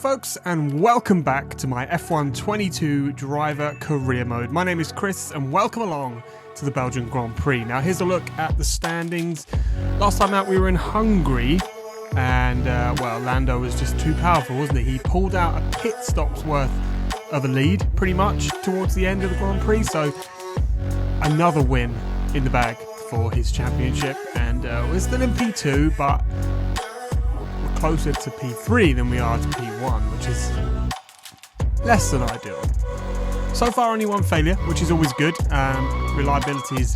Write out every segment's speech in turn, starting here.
folks, and welcome back to my F1 22 driver career mode. My name is Chris and welcome along to the Belgian Grand Prix. Now here's a look at the standings. Last time out we were in Hungary and well, Lando was just too powerful, wasn't he? He pulled out a pit stop's worth of a lead pretty much towards the end of the Grand Prix, so another win in the bag for his championship, and we're still in P2 but closer to P3 than we are to P1, which is less than ideal. So far only one failure, which is always good. Reliability is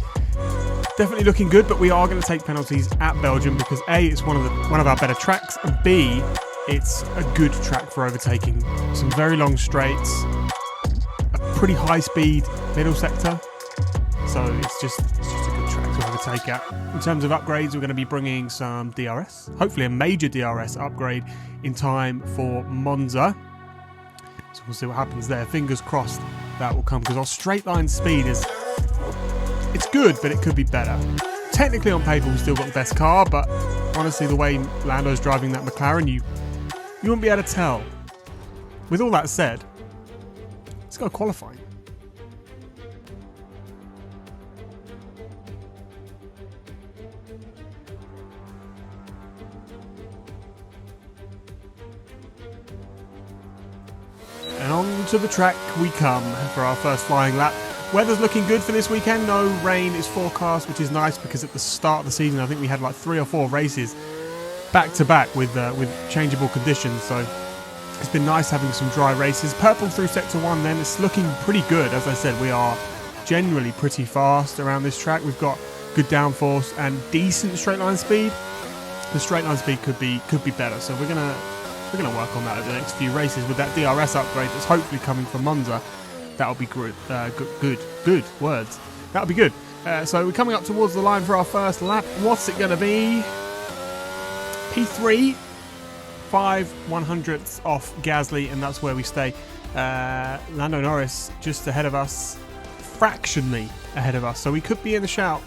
definitely looking good, but we are going to take penalties at Belgium because A, it's one of our better tracks, and B, it's a good track for overtaking. Some very long straights, a pretty high speed middle sector, so it's just a good track to overtake at. In terms of upgrades, we're going to be bringing some DRS, hopefully a major DRS upgrade in time for Monza. So we'll see what happens there. Fingers crossed that will come, because our straight line speed it's good, but it could be better. Technically on paper we've still got the best car, but honestly the way Lando's driving that McLaren, you won't be able to tell. With all that said, let's go qualifying. And on to the track we come for our first flying lap. Weather's looking good for this weekend. No rain is forecast, which is nice because at the start of the season I think we had like 3 or 4 races back to back with changeable conditions. So it's been nice having some dry races. Purple through sector 1 then. It's looking pretty good. As I said, we are generally pretty fast around this track. We've got good downforce and decent straight line speed. The straight line speed could be better. So we're gonna work on that over the next few races with that DRS upgrade that's hopefully coming from Monza. That'll be good. Good words. That'll be good. So we're coming up towards the line for our first lap. What's it going to be? P3, 5/100ths off Gasly, and that's where we stay. Lando Norris just ahead of us, fractionally ahead of us. So we could be in the shout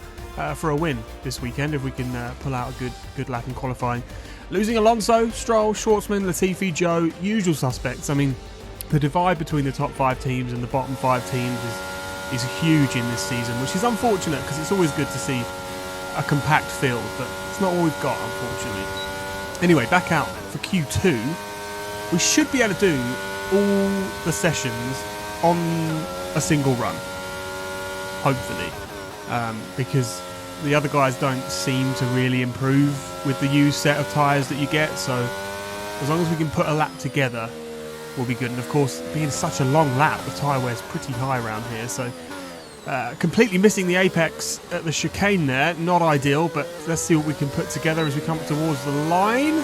for a win this weekend if we can pull out a good lap in qualifying. Losing Alonso, Stroll, Schwartzman, Latifi, Joe, usual suspects. I mean, the divide between the top 5 teams and the bottom 5 teams is huge in this season, which is unfortunate because it's always good to see a compact field, but it's not all we've got, unfortunately. Anyway, back out for Q2. We should be able to do all the sessions on a single run, hopefully, because the other guys don't seem to really improve with the used set of tyres that you get, so as long as we can put a lap together, we'll be good. And of course, being such a long lap, the tyre wear is pretty high around here, so completely missing the apex at the chicane there. Not ideal, but let's see what we can put together as we come towards the line.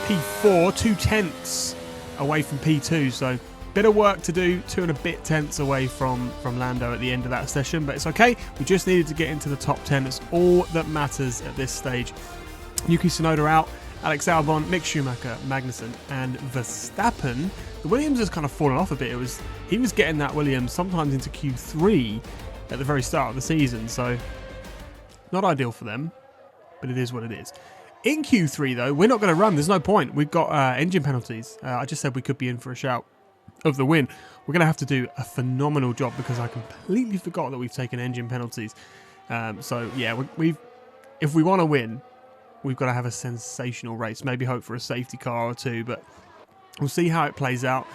P4, 2/10 away from P2, so bit of work to do, 2 and a bit tenths away from Lando at the end of that session, but it's okay. We just needed to get into the top 10. It's all that matters at this stage. Yuki Tsunoda out, Alex Albon, Mick Schumacher, Magnussen and Verstappen. The Williams has kind of fallen off a bit. He was getting that Williams sometimes into Q3 at the very start of the season, so not ideal for them, but it is what it is. In Q3 though, we're not going to run. There's no point. We've got engine penalties. I just said we could be in for a shout of the win. We're going to have to do a phenomenal job because I completely forgot that we've taken engine penalties. So yeah, if we want to win, we've got to have a sensational race. Maybe hope for a safety car or 2, but we'll see how it plays out.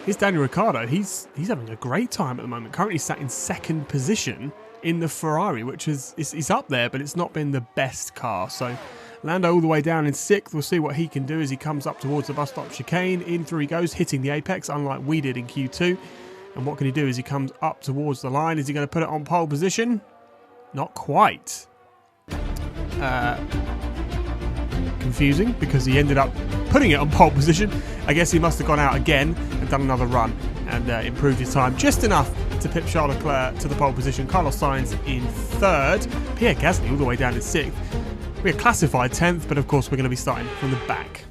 Here's Daniel Ricciardo. He's having a great time at the moment. Currently sat in 2nd position in the Ferrari, which is up there, but it's not been the best car. So Lando all the way down in 6th. We'll see what he can do as he comes up towards the bus stop chicane. In through he goes, hitting the apex, unlike we did in Q2. And what can he do as he comes up towards the line? Is he going to put it on pole position? Not quite. Confusing, because he ended up putting it on pole position. I guess he must have gone out again and done another run and improved his time just enough to pip Charles Leclerc to the pole position. Carlos Sainz in 3rd. Pierre Gasly all the way down in 6th. We're classified 10th, but of course we're going to be starting from the back.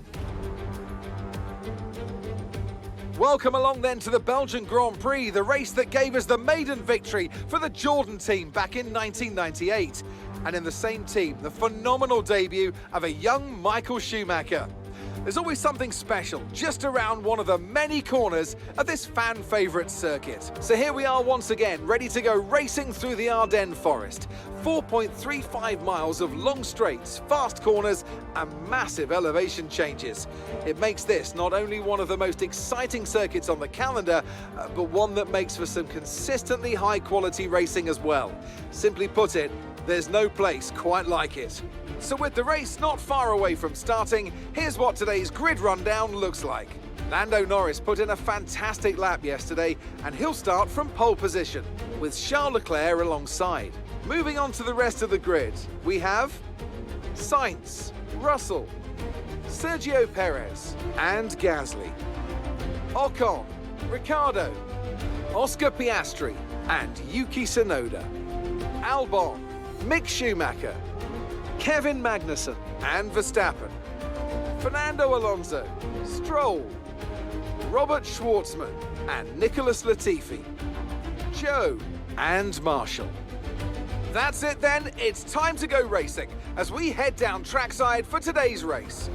Welcome along then to the Belgian Grand Prix, the race that gave us the maiden victory for the Jordan team back in 1998. And in the same team, the phenomenal debut of a young Michael Schumacher. There's always something special just around one of the many corners of this fan favourite circuit. So here we are once again, ready to go racing through the Ardennes forest. 4.35 miles of long straights, fast corners and massive elevation changes. It makes this not only one of the most exciting circuits on the calendar, but one that makes for some consistently high quality racing as well. Simply put it, there's no place quite like it. So with the race not far away from starting, here's what today's grid rundown looks like. Lando Norris put in a fantastic lap yesterday, and he'll start from pole position, with Charles Leclerc alongside. Moving on to the rest of the grid, we have Sainz, Russell, Sergio Perez and Gasly, Ocon, Ricciardo, Oscar Piastri and Yuki Tsunoda, Albon, Mick Schumacher, Kevin Magnussen and Verstappen, Fernando Alonso, Stroll, Robert Schwartzman and Nicolas Latifi, Joe and Marshall. That's it then, it's time to go racing as we head down trackside for today's race.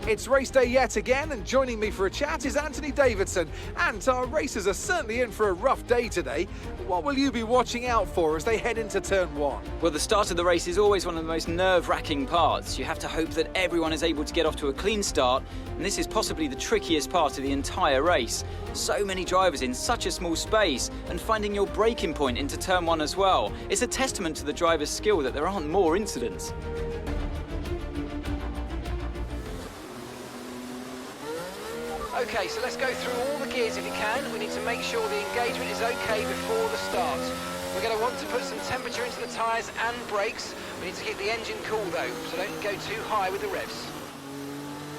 It's race day yet again, and joining me for a chat is Anthony Davidson. And our racers are certainly in for a rough day today. What will you be watching out for as they head into turn one? Well, the start of the race is always one of the most nerve-wracking parts. You have to hope that everyone is able to get off to a clean start, and this is possibly the trickiest part of the entire race. So many drivers in such a small space, and finding your braking point into turn one as well. It's a testament to the driver's skill that there aren't more incidents. Okay, so let's go through all the gears if you can. We need to make sure the engagement is okay before the start. We're going to want to put some temperature into the tyres and brakes. We need to keep the engine cool though, so don't go too high with the revs.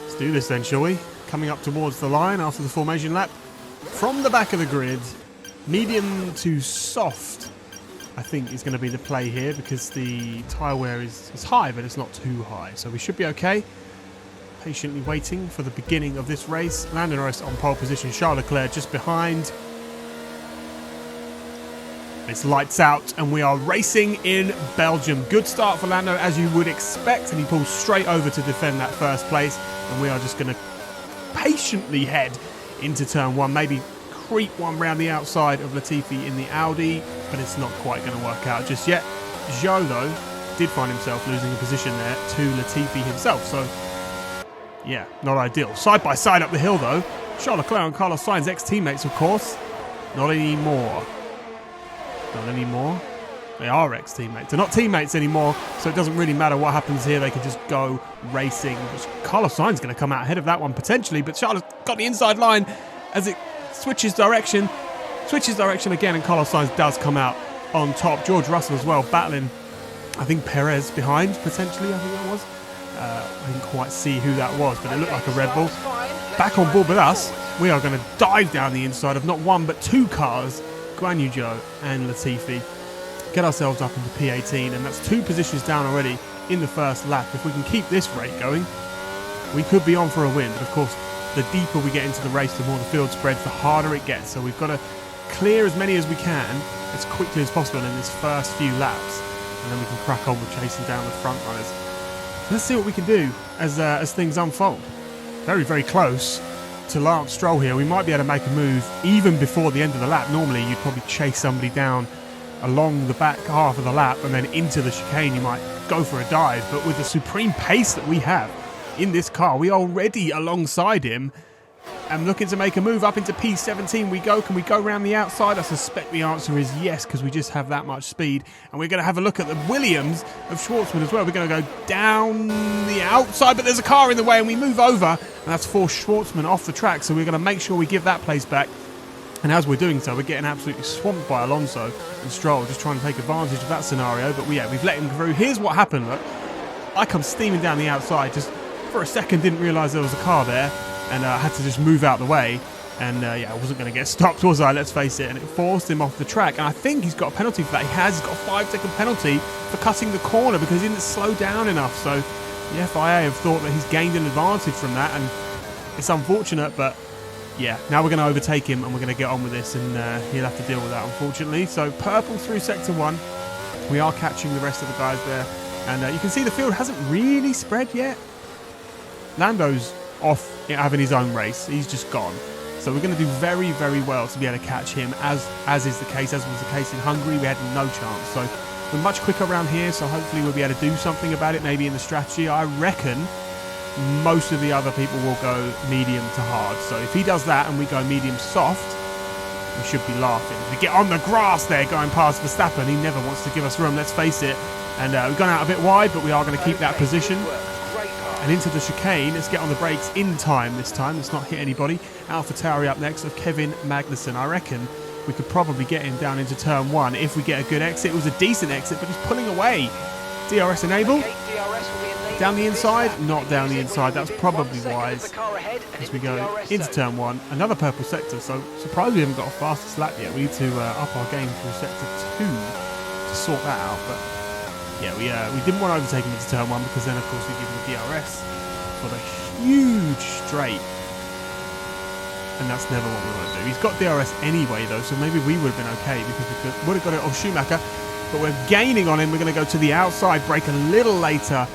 Let's do this then, shall we? Coming up towards the line after the formation lap. From the back of the grid, medium to soft, I think is going to be the play here because the tyre wear is high, but it's not too high. So we should be okay. Patiently waiting for the beginning of this race. Lando Norris on pole position, Charles Leclerc just behind. It's lights out and we are racing in Belgium. Good start for Lando as you would expect, and he pulls straight over to defend that first place, and we are just going to patiently head into turn one, maybe creep one round the outside of Latifi in the Audi, but it's not quite going to work out just yet. Zhou though did find himself losing a position there to Latifi himself, so yeah, not ideal. Side by side up the hill though. Charles Leclerc and Carlos Sainz, ex-teammates of course. Not anymore. Not anymore. They are ex-teammates. They're not teammates anymore, so it doesn't really matter what happens here. They can just go racing. Carlos Sainz is going to come out ahead of that one potentially, but Charles got the inside line as it switches direction. Switches direction again, and Carlos Sainz does come out on top. George Russell as well, battling, I think, Perez behind potentially, I think that was. I didn't quite see who that was, but it looked like a Red Bull. Back on board with us, we are going to dive down the inside of not one but two cars, Guan Yu Zhou and Latifi. Get ourselves up into P18, and that's two positions down already in the first lap. If we can keep this rate going, we could be on for a win. But of course, the deeper we get into the race, the more the field spreads, the harder it gets. So we've got to clear as many as we can as quickly as possible in this first few laps, and then we can crack on with chasing down the front runners. Let's see what we can do as things unfold. Very, very close to Lance Stroll here. We might be able to make a move even before the end of the lap. Normally, you'd probably chase somebody down along the back half of the lap and then into the chicane. You might go for a dive. But with the supreme pace that we have in this car, we are already alongside him and looking to make a move up into P17 we go. Can we go around the outside? I suspect the answer is yes, because we just have that much speed. And we're going to have a look at the Williams of Schwartzman as well. We're going to go down the outside, but there's a car in the way, and we move over, and that's forced Schwartzman off the track. So we're going to make sure we give that place back. And as we're doing so, we're getting absolutely swamped by Alonso and Stroll, just trying to take advantage of that scenario. But we've let him through. Here's what happened. Look, I come steaming down the outside. Just for a second, didn't realise there was a car there. And I had to just move out the way. And I wasn't going to get stopped, was I? Let's face it. And it forced him off the track. And I think he's got a penalty for that. He's got a 5-second penalty for cutting the corner because he didn't slow down enough. So the FIA have thought that he's gained an advantage from that. And it's unfortunate, but yeah, now we're going to overtake him and we're going to get on with this. And he'll have to deal with that, unfortunately. So purple through sector 1. We are catching the rest of the guys there. And you can see the field hasn't really spread yet. Lando's off having his own race. He's just gone. So we're going to do very, very well to be able to catch him, as is the case, as was the case in Hungary. We had no chance. So we're much quicker around here, so hopefully we'll be able to do something about it, maybe in the strategy. I reckon most of the other people will go medium to hard. So if he does that and we go medium soft, we should be laughing. We get on the grass there going past Verstappen. He never wants to give us room, let's face it. And we've gone out a bit wide, but we are going to keep that position. And into the chicane. Let's get on the brakes in time this time. Let's not hit anybody. AlphaTauri up next of Kevin Magnussen. I reckon we could probably get him down into turn 1 if we get a good exit. It was a decent exit, but he's pulling away. DRS enabled. Down the inside? Not down the inside. That's probably wise as we go into turn 1. Another purple sector, so surprised we haven't got a fastest lap yet. We need to up our game through sector 2 to sort that out. But yeah, we didn't want to overtake him into turn 1 because then, of course, we give him DRS for the huge straight. And that's never what we want to do. He's got DRS anyway, though, so maybe we would have been okay because we would have got it off Schumacher. But we're gaining on him. We're going to go to the outside, brake a little later.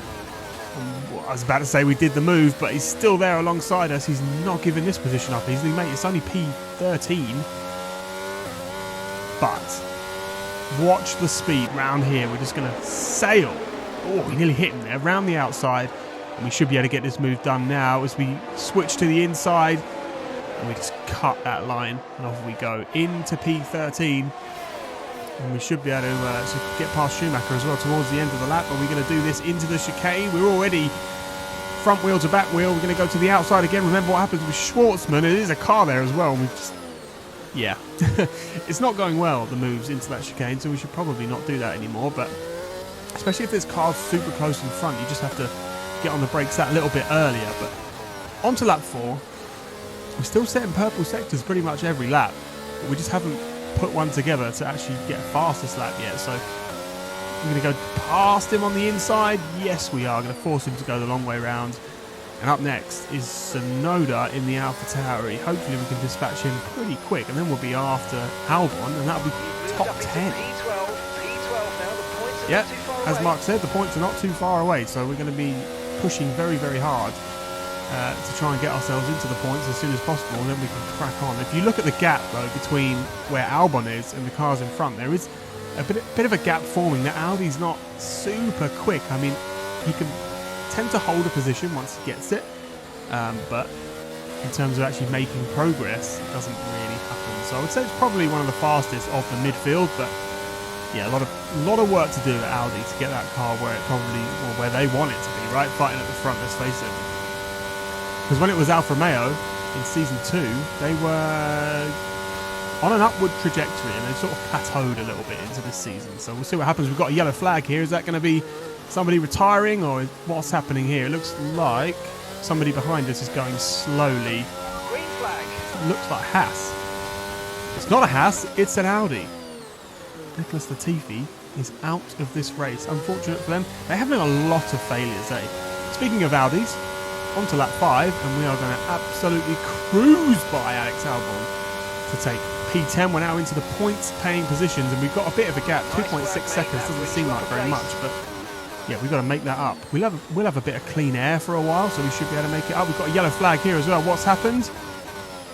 I was about to say we did the move, but he's still there alongside us. He's not giving this position up easily, mate. It's only P13. But watch the speed round here. We're just going to sail. Oh, we nearly hit him there. Round the outside. And we should be able to get this move done now as we switch to the inside. And we just cut that line. And off we go into P13. And we should be able to get past Schumacher as well towards the end of the lap. But we're going to do this into the chicane. We're already front wheel to back wheel. We're going to go to the outside again. Remember what happens with Schwartzman. It is a car there as well. And we've just... yeah. It's not going well, the moves into that chicane. So we should probably not do that anymore. But especially if there's cars super close in front, you just have to get on the brakes that little bit earlier. But on to lap 4. We're still setting purple sectors pretty much every lap. But we just haven't put one together to actually get a fastest lap yet. So we're going to go past him on the inside. Yes, we are going to force him to go the long way round. And up next is Tsunoda in the AlphaTauri. Hopefully we can dispatch him pretty quick, and then we'll be after Albon, and that'll be top 10. Yeah, as Mark said, the points are not too far away, so we're going to be pushing very, very hard to try and get ourselves into the points as soon as possible, and then we can crack on. If you look at the gap, though, between where Albon is and the cars in front, there is a bit of a gap forming. That Audi's not super quick. I mean, he can tend to hold a position once he gets it, but in terms of actually making progress, it doesn't really happen. So I would say it's probably one of the fastest of the midfield, but yeah, a lot of work to do at Audi to get that car where it probably, or where they want it to be, right? Fighting at the front, let's face it. Because when it was Alfa Romeo in Season 2, they were on an upward trajectory and they sort of plateaued a little bit into this season. So we'll see what happens. We've got a yellow flag here. Is that going to be somebody retiring, or what's happening here? It looks like somebody behind us is going slowly. Green flag. Looks like Haas. It's not a Haas, it's an Audi. Nicolas Latifi is out of this race. Unfortunate for them. They're having a lot of failures, eh? Speaking of Audis, on to lap 5, and we are going to absolutely cruise by Alex Albon to take P10. We're now into the points-paying positions, and we've got a bit of a gap. 2.6 seconds doesn't seem like very much, but yeah, we've got to make that up. We'll have a bit of clean air for a while, so we should be able to make it up. We've got a yellow flag here as well. What's happened?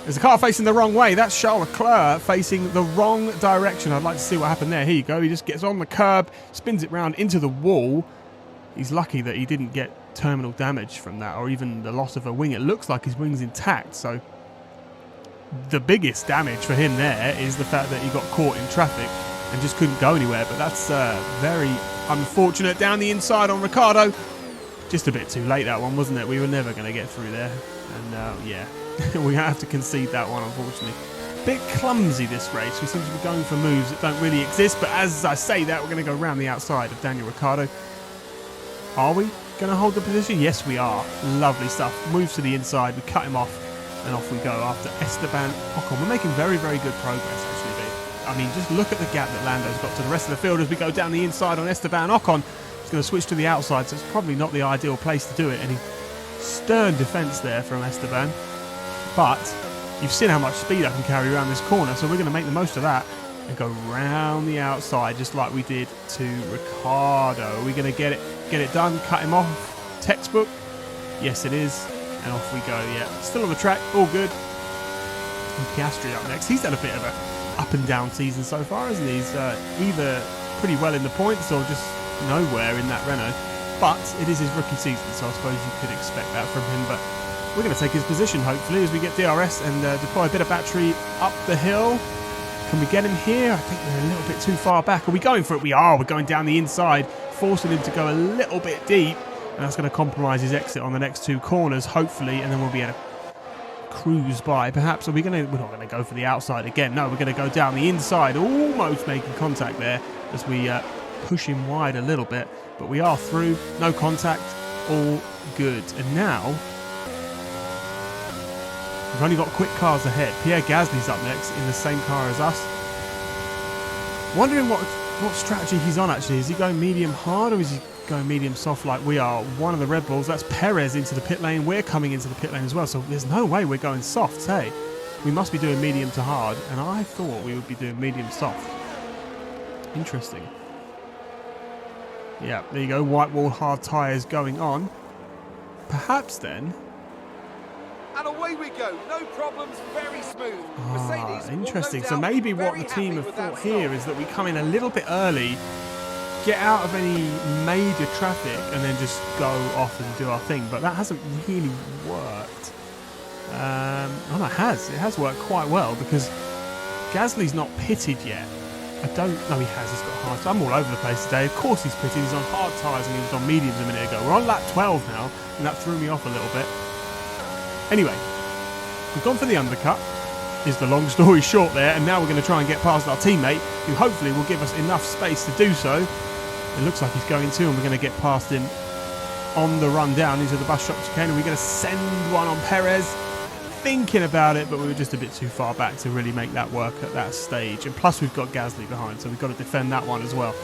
There's a car facing the wrong way. That's Charles Leclerc facing the wrong direction. I'd like to see what happened there. Here you go. He just gets on the curb, spins it round into the wall. He's lucky that he didn't get terminal damage from that, or even the loss of a wing. It looks like his wing's intact, so the biggest damage for him there is the fact that he got caught in traffic and just couldn't go anywhere. But that's very unfortunate. Down the inside on Ricciardo. Just a bit too late, that one, wasn't it? We were never going to get through there. And yeah, we're going to have to concede that one, unfortunately. Bit clumsy, this race. We seem to be going for moves that don't really exist. But as I say that, we're going to go around the outside of Daniel Ricciardo. Are we going to hold the position? Yes, we are. Lovely stuff. Moves to the inside. We cut him off, and off we go after Esteban Ocon. We're making very, very good progress, actually. I mean, just look at the gap that Lando's got to the rest of the field as we go down the inside on Esteban Ocon. He's going to switch to the outside, so it's probably not the ideal place to do it. Any stern defence there from Esteban. But you've seen how much speed I can carry around this corner, so we're going to make the most of that and go round the outside just like we did to Ricciardo. Are we going to get it done, cut him off? Textbook? Yes, it is. And off we go, yeah. Still on the track, all good. And Piastri up next. He's had a bit of a up and down season so far, hasn't he? He's either pretty well in the points or just nowhere in that Renault. But it is his rookie season, so I suppose you could expect that from him. But we're going to take his position, hopefully, as we get DRS and deploy a bit of battery up the hill. Can we get him here? I think we're a little bit too far back. Are we going for it? We are. We're going down the inside, forcing him to go a little bit deep. And that's going to compromise his exit on the next 2 corners, hopefully. And then we'll be able to cruise by. Perhaps we're not going to go for the outside again. No, we're going to go down the inside, almost making contact there as we push him wide a little bit. But we are through. No contact. All good. And now we've only got quick cars ahead. Pierre Gasly's up next in the same car as us. Wondering what strategy he's on actually. Is he going medium hard or is he going medium soft like we are? One of the Red Bulls, that's Perez into the pit lane. We're coming into the pit lane as well. So there's no way we're going soft, hey? We must be doing medium to hard. And I thought we would be doing medium soft. Interesting. Yeah, there you go. White wall hard tyres going on. Perhaps then. And away we go. No problems. Very smooth. Mercedes. Interesting. So maybe what the team have thought here is that we come in a little bit early, get out of any major traffic, and then just go off and do our thing. But that hasn't really worked. Oh, no, it has. It has worked quite well because Gasly's not pitted yet. I don't know he has. He's got hard. So I'm all over the place today. Of course he's pitted. He's on hard tyres and he was on mediums a minute ago. We're on lap 12 now, and that threw me off a little bit. Anyway, we've gone for the undercut, is the long story short there, and now we're going to try and get past our teammate, who hopefully will give us enough space to do so. It looks like he's going to, and we're going to get past him on the run down into the bus shop chicane. And we're going to send one on Perez. Thinking about it, but we were just a bit too far back to really make that work at that stage. And plus we've got Gasly behind, so we've got to defend that one as well.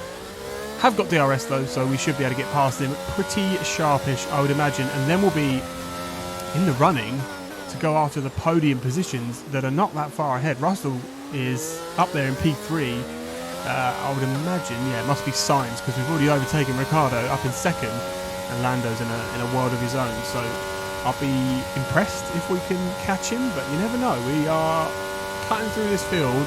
Have got DRS though, so we should be able to get past him pretty sharpish, I would imagine. And then we'll be in the running to go after the podium positions that are not that far ahead. Russell is up there in P3. I would imagine, yeah, it must be Sainz because we've already overtaken Ricciardo up in second, and Lando's in a world of his own. So I'll be impressed if we can catch him, but you never know. We are cutting through this field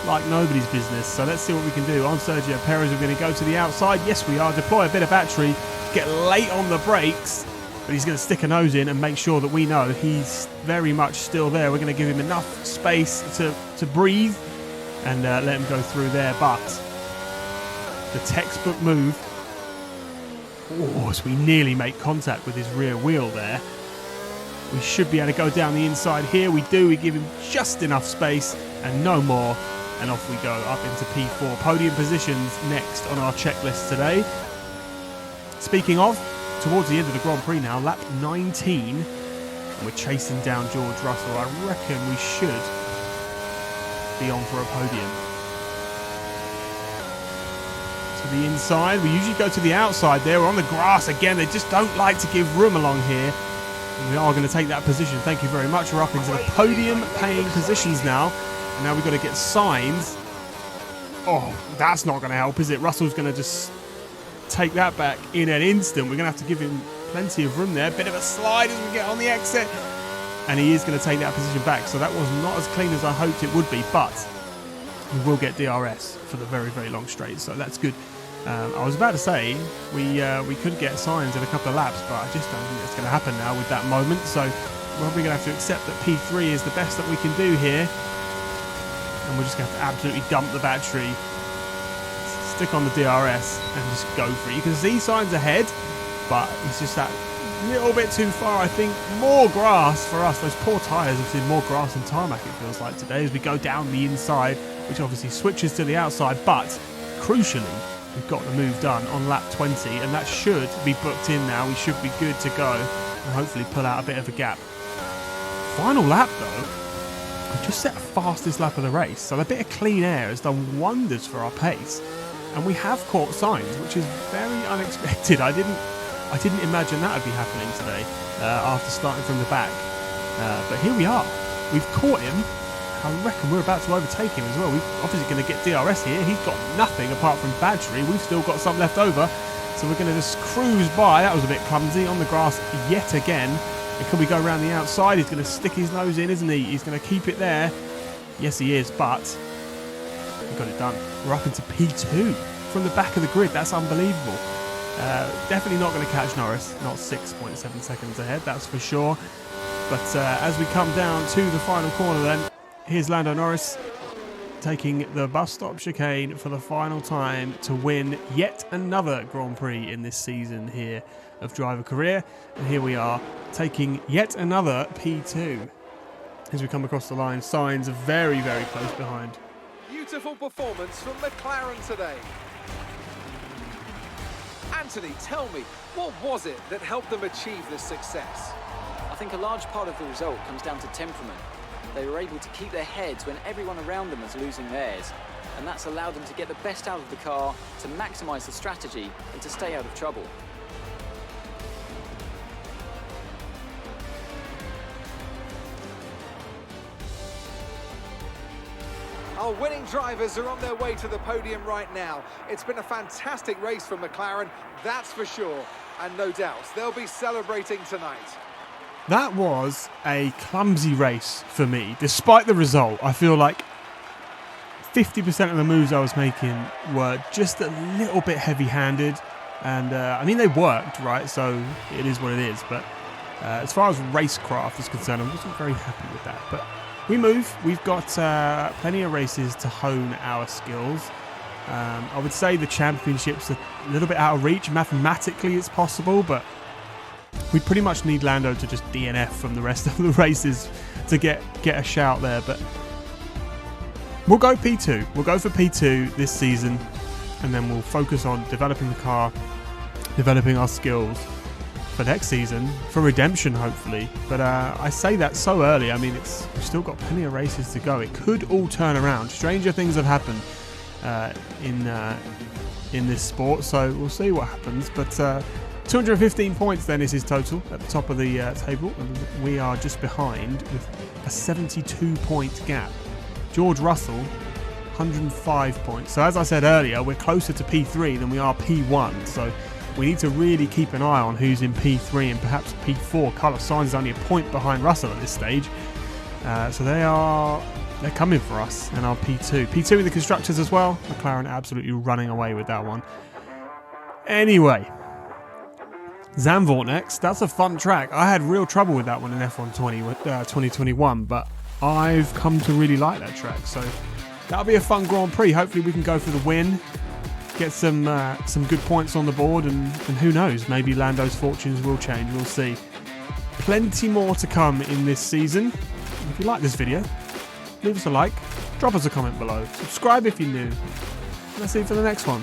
like nobody's business. So let's see what we can do. On Sergio Perez, we're going to go to the outside. Yes, we are. Deploy a bit of battery. Get late on the brakes. But he's going to stick a nose in and make sure that we know he's very much still there. We're going to give him enough space to breathe and let him go through there. But the textbook move. Oh, as we nearly make contact with his rear wheel there. We should be able to go down the inside here. We do. We give him just enough space and no more. And off we go up into P4. Podium positions next on our checklist today. Speaking of, towards the end of the Grand Prix now, lap 19. And we're chasing down George Russell. I reckon we should be on for a podium. To the inside. We usually go to the outside there. We're on the grass again. They just don't like to give room along here. And we are going to take that position. Thank you very much. We're up into the podium paying positions now. And now we've got to get signs. Oh, that's not going to help, is it? Russell's going to just take that back in an instant. We're going to have to give him plenty of room there. Bit of a slide as we get on the exit. And he is going to take that position back. So that was not as clean as I hoped it would be. But we will get DRS for the very, very long straight. So that's good. I was about to say we could get signs in a couple of laps, but I just don't think that's going to happen now with that moment. So we're probably going to have to accept that P3 is the best that we can do here. And we're just going to have to absolutely dump the battery, stick on the DRS and just go for it. You can see signs ahead, but it's just that little bit too far, I think. More grass for us. Those poor tyres have seen more grass than tarmac, it feels like today, as we go down the inside, which obviously switches to the outside. But crucially, we've got the move done on lap 20, and that should be booked in now. We should be good to go and hopefully pull out a bit of a gap. Final lap though, we've just set a fastest lap of the race, so a bit of clean air has done wonders for our pace. And we have caught signs, which is very unexpected. I didn't imagine that would be happening today after starting from the back. But here we are. We've caught him. I reckon we're about to overtake him as well. We're obviously going to get DRS here. He's got nothing apart from battery. We've still got some left over. So So we're going to just cruise by. That was a bit clumsy on the grass yet again. And can we go around the outside? He's going to stick his nose in, isn't he? He's going to keep it there. Yes, he is, but we got it done. We're up into P2 from the back of the grid. That's unbelievable. Definitely not going to catch Norris. Not 6.7 seconds ahead, that's for sure. But as we come down to the final corner then, here's Lando Norris taking the bus stop chicane for the final time to win yet another Grand Prix in this season here of driver career. And here we are taking yet another P2 as we come across the line. Sainz are very, very close behind. Beautiful performance from McLaren today. Anthony, tell me, what was it that helped them achieve this success? I think a large part of the result comes down to temperament. They were able to keep their heads when everyone around them was losing theirs, and that's allowed them to get the best out of the car, to maximise the strategy, and to stay out of trouble. Our winning drivers are on their way to the podium right now. It's been a fantastic race for McLaren, that's for sure, and no doubt they'll be celebrating tonight. That was a clumsy race for me. Despite the result, I feel like 50% of the moves I was making were just a little bit heavy-handed. And, I mean, they worked, right? So it is what it is. But as far as racecraft is concerned, I wasn't very happy with that. But we move. We've got plenty of races to hone our skills. I would say the championship's a little bit out of reach. Mathematically, it's possible, but we pretty much need Lando to just DNF from the rest of the races to get a shout there. But we'll go P2. We'll go for P2 this season, and then we'll focus on developing the car, developing our skills for next season, for redemption, hopefully. But I say that so early. I mean, we've still got plenty of races to go. It could all turn around. Stranger things have happened in this sport, so we'll see what happens. But 215 points then is his total at the top of the table, and we are just behind with a 72-point gap. George Russell, 105 points. So as I said earlier, we're closer to P3 than we are P1, so we need to really keep an eye on who's in P3 and perhaps P4. Carlos Sainz is only a point behind Russell at this stage, so they're coming for us, and our P2. P2 with the constructors as well. McLaren absolutely running away with that one. Anyway, Zandvoort next. That's a fun track. I had real trouble with that one in F1 2021, but I've come to really like that track. So that'll be a fun Grand Prix. Hopefully we can go for the win, get some good points on the board, and who knows, maybe Lando's fortunes will change. We'll see. Plenty more to come in this season. If you like this video, leave us a like, drop us a comment below, subscribe if you're new, and I'll see you for the next one.